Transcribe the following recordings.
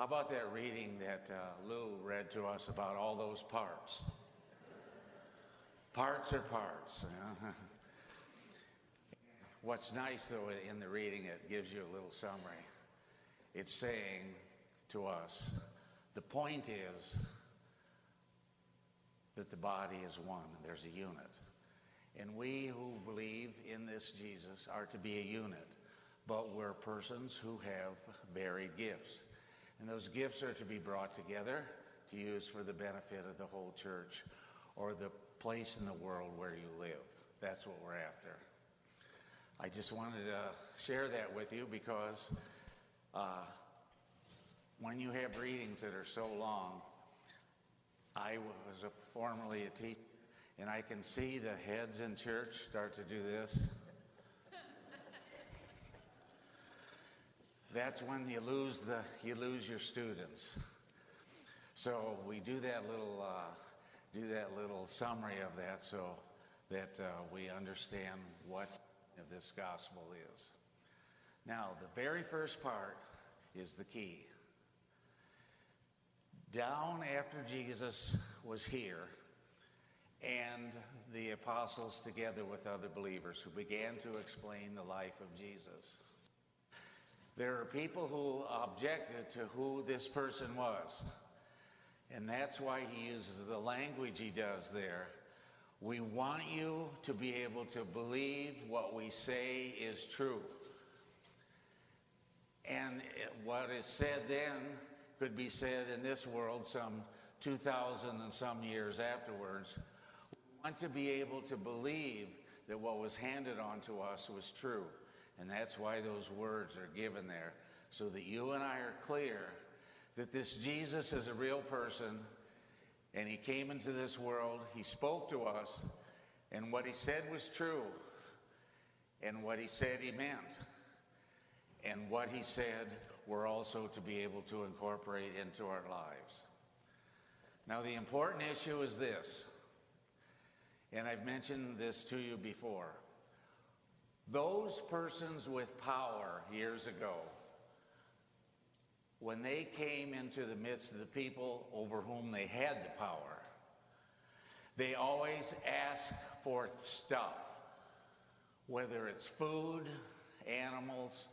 How about that reading that Lou read to us about all those parts? Parts are parts. You know? What's nice, though, in the reading, it gives you a little summary. It's saying to us, the point is that the body is one, and there's a unit. And we who believe in this Jesus are to be a unit, but we're persons who have varied gifts. And those gifts are to be brought together to use for the benefit of the whole church or the place in the world where you live. That's what we're after. I just wanted to share that with you because when you have readings that are so long, I was formerly a teacher, and I can see the heads in church start to do this. That's when you lose your students. So we do that little summary of that so that we understand what this gospel is. Now, the very first part is the key. Down after Jesus was here, and the apostles together with other believers who began to explain the life of Jesus, there are people who objected to who this person was. And that's why he uses the language he does there. We want you to be able to believe what we say is true. And what is said then could be said in this world some 2,000 and some years afterwards. We want to be able to believe that what was handed on to us was true. And that's why those words are given there, so that you and I are clear that this Jesus is a real person, and he came into this world, he spoke to us, and what he said was true, and what he said he meant, and what he said we're also to be able to incorporate into our lives. Now, the important issue is this, and I've mentioned this to you before. Those persons with power years ago, when they came into the midst of the people over whom they had the power, they always asked for stuff, whether it's food, animals,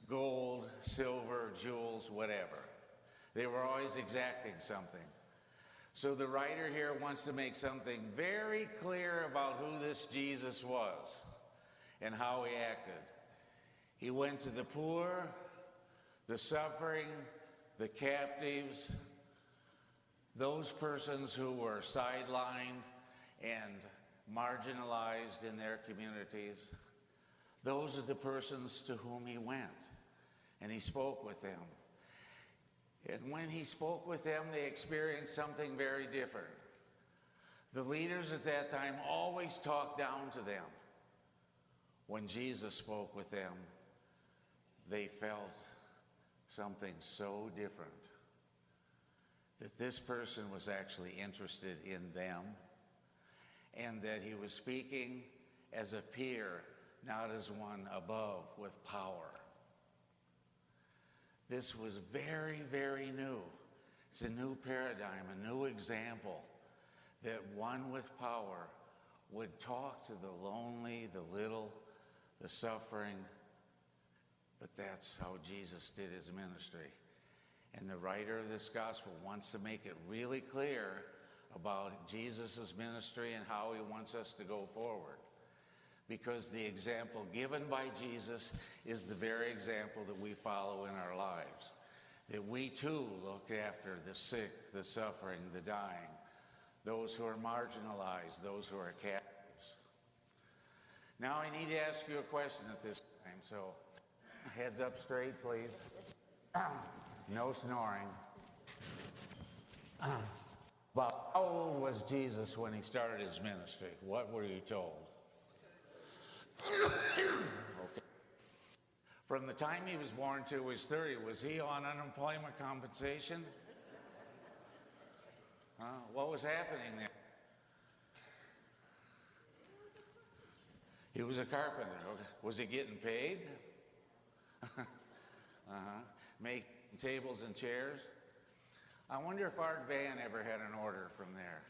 gold, silver, jewels, whatever. They were always exacting something. So the writer here wants to make something very clear about who this Jesus was and how he acted. He went to the poor, the suffering, the captives, those persons who were sidelined and marginalized in their communities. Those are the persons to whom he went, and he spoke with them. And when he spoke with them, they experienced something very different. The leaders at that time always talked down to them. When Jesus spoke with them, they felt something so different, that this person was actually interested in them, and that he was speaking as a peer, not as one above with power. This was very, very new. It's a new paradigm, a new example, that one with power would talk to the lonely, the little, the suffering. But that's how Jesus did his ministry. And the writer of this gospel wants to make it really clear about Jesus' ministry and how he wants us to go forward. Because the example given by Jesus is the very example that we follow in our lives. That we too look after the sick, the suffering, the dying, those who are marginalized, those who are captives. Now I need to ask you a question at this time, so heads up straight, please. No snoring. About how old was Jesus when he started his ministry? What were you told? Okay. From the time he was born to his 30, was he on unemployment compensation? What was happening there? He was a carpenter. Was he getting paid? tables and chairs. I wonder if Art Van ever had an order from there.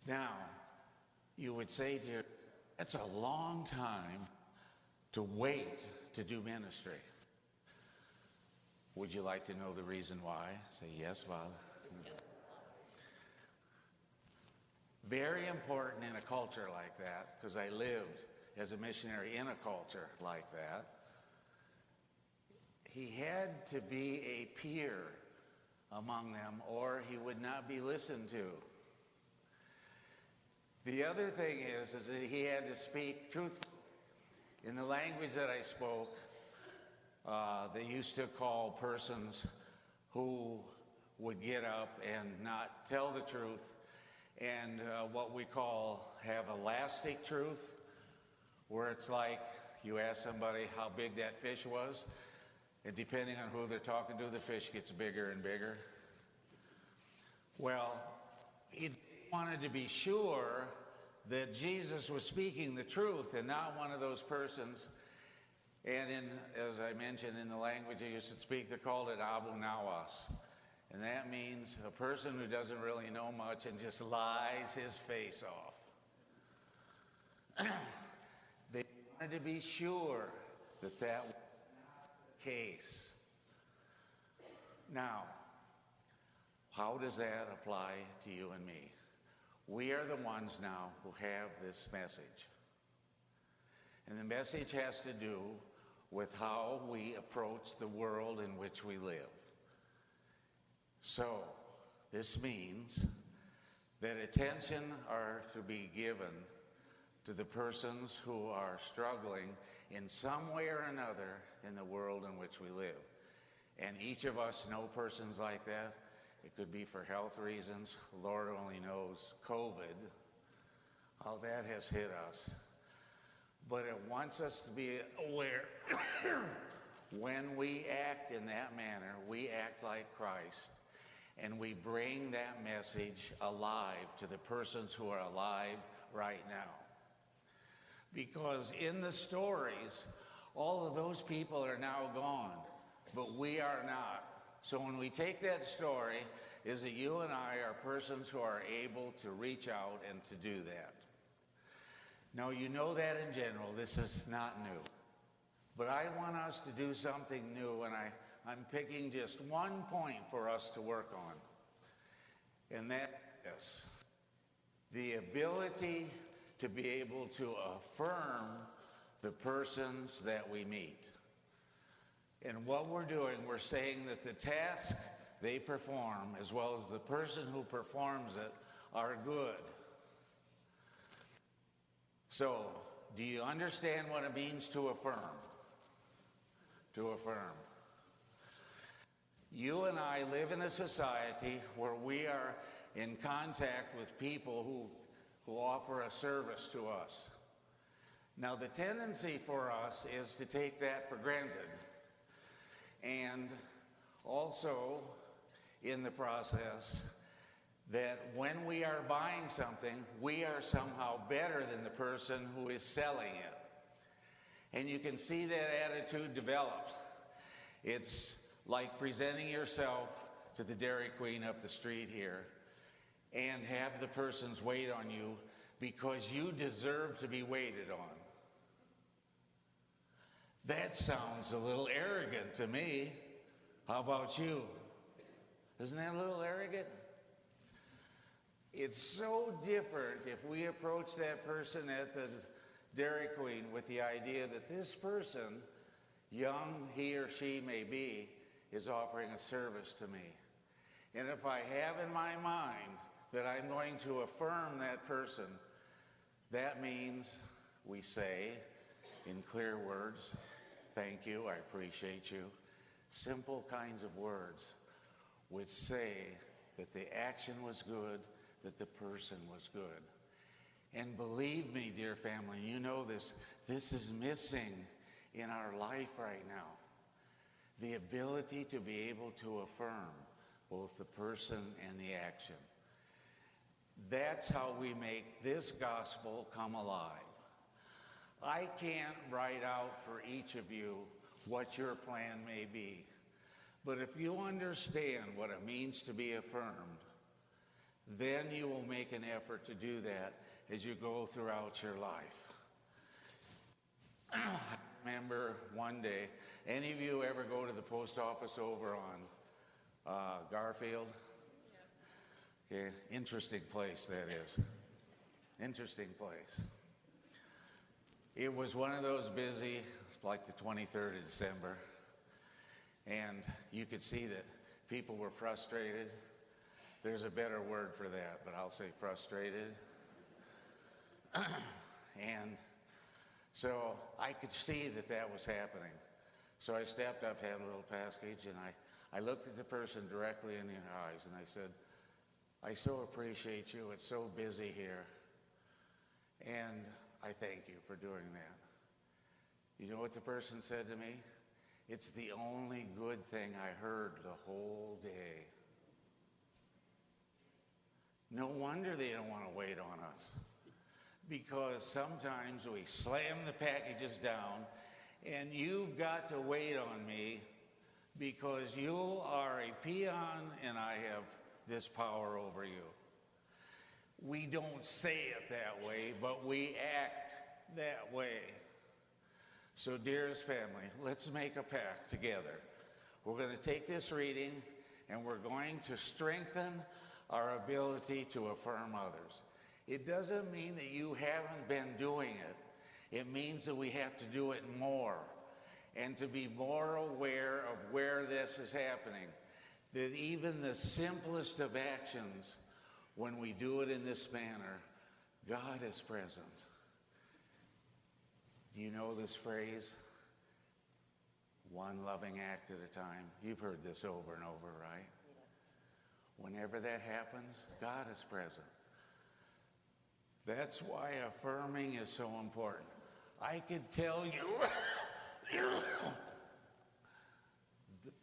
Now, you would say, dear, that's a long time to wait to do ministry. Would you like to know the reason why? Say, yes, Father. Very important in a culture like that, because I lived as a missionary in a culture like that. He had to be a peer among them, or he would not be listened to. The other thing is that he had to speak truthfully. In the language that I spoke, they used to call persons who would get up and not tell the truth, and what we call have elastic truth, where it's like you ask somebody how big that fish was, and depending on who they're talking to, the fish gets bigger and bigger. Well, he wanted to be sure that Jesus was speaking the truth and not one of those persons. And as I mentioned, in the language they used to speak, they called it Abu Nawas. And that means a person who doesn't really know much and just lies his face off. They wanted to be sure that that was not the case. Now, how does that apply to you and me? We are the ones now who have this message. And the message has to do with how we approach the world in which we live. So, this means that attention are to be given to the persons who are struggling in some way or another in the world in which we live. And each of us know persons like that. It could be for health reasons. Lord only knows COVID, how that has hit us. But it wants us to be aware when we act in that manner, we act like Christ, and we bring that message alive to the persons who are alive right now. Because in the stories, all of those people are now gone, but we are not. So when we take that story, is that you and I are persons who are able to reach out and to do that. Now, you know that in general, this is not new. But I want us to do something new, and I'm picking just one point for us to work on. And that is the ability to be able to affirm the persons that we meet. And what we're doing, we're saying that the task they perform, as well as the person who performs it, are good. So, do you understand what it means to affirm? To affirm. You and I live in a society where we are in contact with people who offer a service to us. Now, the tendency for us is to take that for granted. And also, in the process, that when we are buying something, we are somehow better than the person who is selling it. And you can see that attitude develop. It's like presenting yourself to the Dairy Queen up the street here and have the persons wait on you because you deserve to be waited on. That sounds a little arrogant to me. How about you? Isn't that a little arrogant? It's so different if we approach that person at the Dairy Queen with the idea that this person, young he or she may be, is offering a service to me. And if I have in my mind that I'm going to affirm that person, that means we say in clear words, thank you, I appreciate you. Simple kinds of words which say that the action was good, that the person was good. And believe me, dear family, you know this is missing in our life right now. The ability to be able to affirm both the person and the action. That's how we make this gospel come alive. I can't write out for each of you what your plan may be. But if you understand what it means to be affirmed, then you will make an effort to do that as you go throughout your life. I remember one day, any of you ever go to the post office over on Garfield? Okay, interesting place that is. Interesting place. It was one of those busy, like the 23rd of December, and you could see that people were frustrated. There's a better word for that, but I'll say frustrated. And so I could see that that was happening. So I stepped up, had a little package, and I looked at the person directly in the eyes, and I said, I so appreciate you. It's so busy here. And I thank you for doing that. You know what the person said to me? It's the only good thing I heard the whole day. No wonder they don't want to wait on us. Because sometimes we slam the packages down, and you've got to wait on me because you are a peon and I have this power over you. We don't say it that way, but we act that way. So, dearest family, let's make a pact together. We're going to take this reading and we're going to strengthen our ability to affirm others. It doesn't mean that you haven't been doing it. It means that we have to do it more and to be more aware of where this is happening. That even the simplest of actions, when we do it in this manner, God is present. Do you know this phrase? One loving act at a time. You've heard this over and over, right? Yes. Whenever that happens, God is present. That's why affirming is so important. I could tell you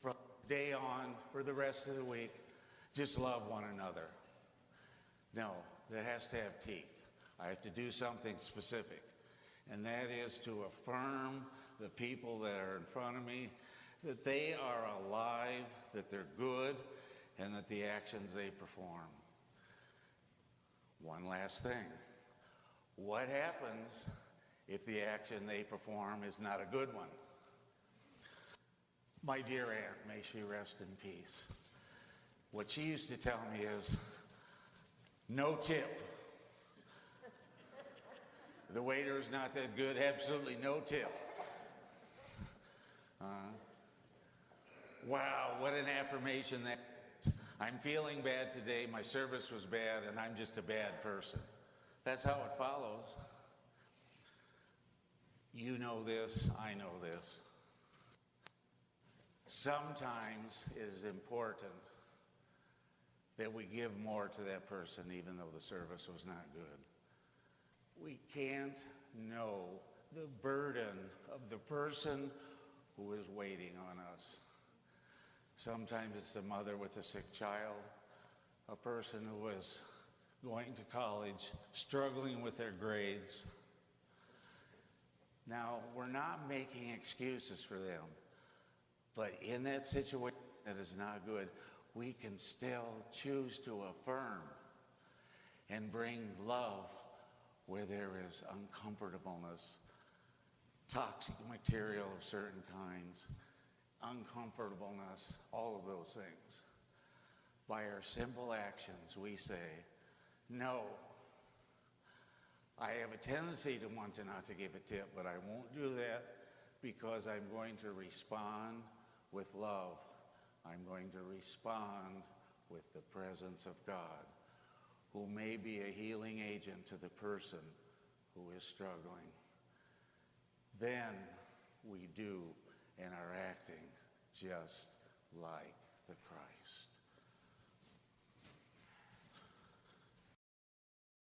from day on for the rest of the week, just love one another. No, that has to have teeth. I have to do something specific. And that is to affirm the people that are in front of me, that they are alive, that they're good, and that the actions they perform. One last thing. What happens if the action they perform is not a good one? My dear aunt, may she rest in peace. What she used to tell me is, no tip. The waiter is not that good, absolutely no tip. Wow, what an affirmation that is. I'm feeling bad today, my service was bad, and I'm just a bad person. That's how it follows. You know this, I know this. Sometimes it is important that we give more to that person even though the service was not good. We can't know the burden of the person who is waiting on us. Sometimes it's the mother with a sick child, a person who is going to college, struggling with their grades. Now, we're not making excuses for them, but in that situation that is not good, we can still choose to affirm and bring love where there is uncomfortableness, toxic material of certain kinds, uncomfortableness, all of those things. By our simple actions, we say, no. I have a tendency to want to not to give a tip, but I won't do that because I'm going to respond with love. I'm going to respond with the presence of God, who may be a healing agent to the person who is struggling. Then we do and are acting just like the Christ.